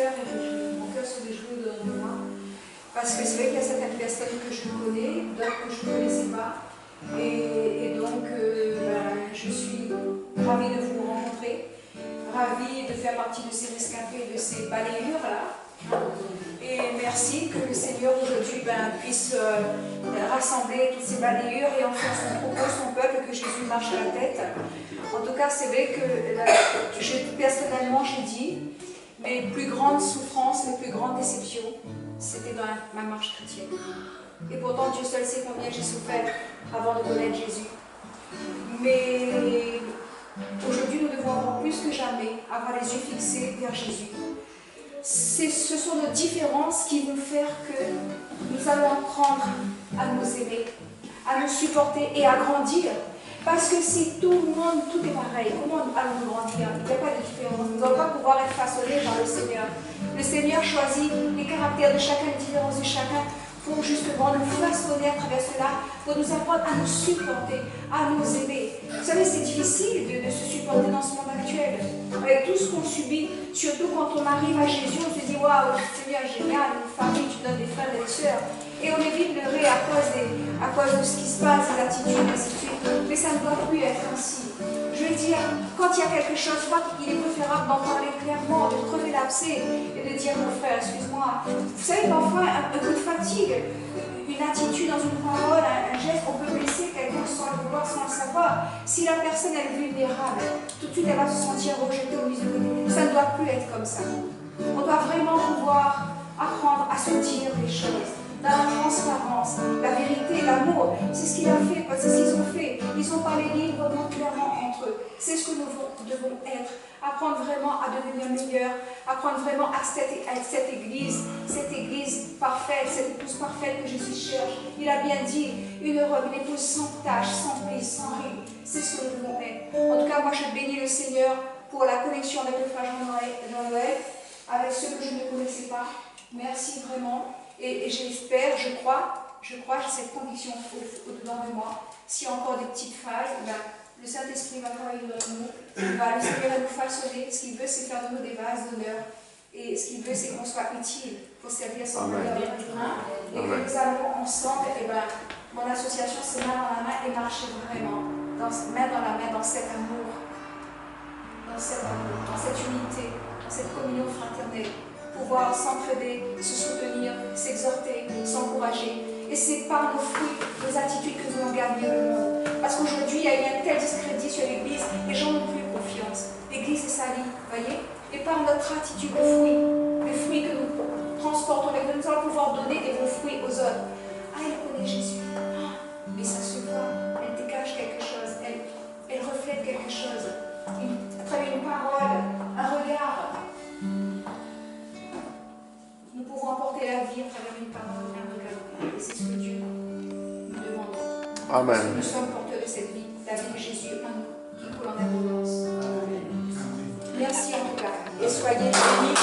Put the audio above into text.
cœur est réjoui, mon cœur se réjouit au-dedans de moi. Parce que c'est vrai qu'il y a certaines personnes que je connais, d'autres que je ne connaissais pas. Et donc, je suis ravie de vous rencontrer, ravie de faire partie de ces rescapés, de ces balayures-là. Et merci que le Seigneur aujourd'hui puisse rassembler toutes ces balayures et en faire son propos, son peuple, que Jésus marche à la tête. En tout cas, c'est vrai que personnellement, j'ai dit, mes plus grandes souffrances, mes plus grandes déceptions, c'était dans ma marche chrétienne. Et pourtant, Dieu seul sait combien j'ai souffert avant de connaître Jésus. Mais aujourd'hui, nous devons encore plus que jamais avoir les yeux fixés vers Jésus. Ce sont nos différences qui vont faire que nous allons apprendre à nous aimer, à nous supporter et à grandir. Parce que si tout le monde, tout est pareil, comment allons-nous grandir? Il n'y a pas de différence. Nous ne allons pas pouvoir être façonnés par le Seigneur. Le Seigneur choisit les caractères de chacun, les différences de chacun, pour justement nous façonner à travers cela, pour nous apprendre à nous supporter, à nous aimer. Vous savez, c'est difficile de se supporter dans ce monde actuel, avec tout ce qu'on subit, surtout quand on arrive à Jésus, on se dit, waouh, Seigneur, génial, une famille, tu donnes des frères et des sœurs. Et on évite de pleurer à cause de ce qui se passe, des attitudes, et ainsi de suite. Mais ça ne doit plus être ainsi. Je veux dire, quand il y a quelque chose, je crois qu'il est préférable d'en parler clairement, de crever l'abcès et de dire, mon frère, excuse-moi. Vous savez, parfois, un coup de fatigue, une attitude dans une parole, un geste, on peut blesser quelqu'un sans le vouloir, sans le savoir. Si la personne est vulnérable, tout de suite, elle va se sentir rejetée au milieu de côté. Ça ne doit plus être comme ça. On doit vraiment pouvoir apprendre à se dire les choses. Dans la transparence, la vérité, l'amour, c'est ce qu'il a fait, c'est ce qu'ils ont fait. Ils ont parlé librement, clairement entre eux. C'est ce que nous devons être. Apprendre vraiment à devenir meilleurs, apprendre vraiment à être cette église parfaite, cette épouse parfaite que Jésus cherche. Il a bien dit, une robe, une épouse sans tache, sans pli, sans ride. C'est ce que nous devons être. En tout cas, moi je bénis le Seigneur pour la connexion avec le frère Jean-Noël, avec ceux que je ne connaissais pas. Merci vraiment. Et j'espère, je crois, j'ai cette conviction au-dedans de moi. S'il y a encore des petites failles, le Saint-Esprit va travailler dans nous, le Seigneur va nous façonner. Ce qu'il veut, c'est faire de nous des vases d'honneur. Et ce qu'il veut, c'est qu'on soit utile pour servir son Seigneur. Et que nous allons ensemble, mon association, c'est main dans la main et marcher vraiment, main dans la main, dans cet amour, dans cette unité, dans cette communion fraternelle. Pouvoir s'entraider, se soutenir, s'exhorter, s'encourager. Et c'est par nos fruits, nos attitudes que nous allons gagner le monde. Parce qu'aujourd'hui, il y a eu un tel discrédit sur l'Église, les gens n'ont plus confiance. L'Église est salie, vous voyez? Et par notre attitude, les fruits que nous transportons avec nous, nous allons pouvoir donner des bons fruits aux autres. Ah, elle connaît Jésus. Ah, mais ça se voit, elle dégage quelque chose, elle reflète quelque chose. À travers une parole, un regard. Nous pouvons apporter la vie à travers une parole, un regard. Et c'est ce que Dieu nous demande. Amen. Parce que nous sommes porteurs de cette vie, la vie de Jésus en nous, qui coule en abondance. Merci en tout cas. Et soyez bénis.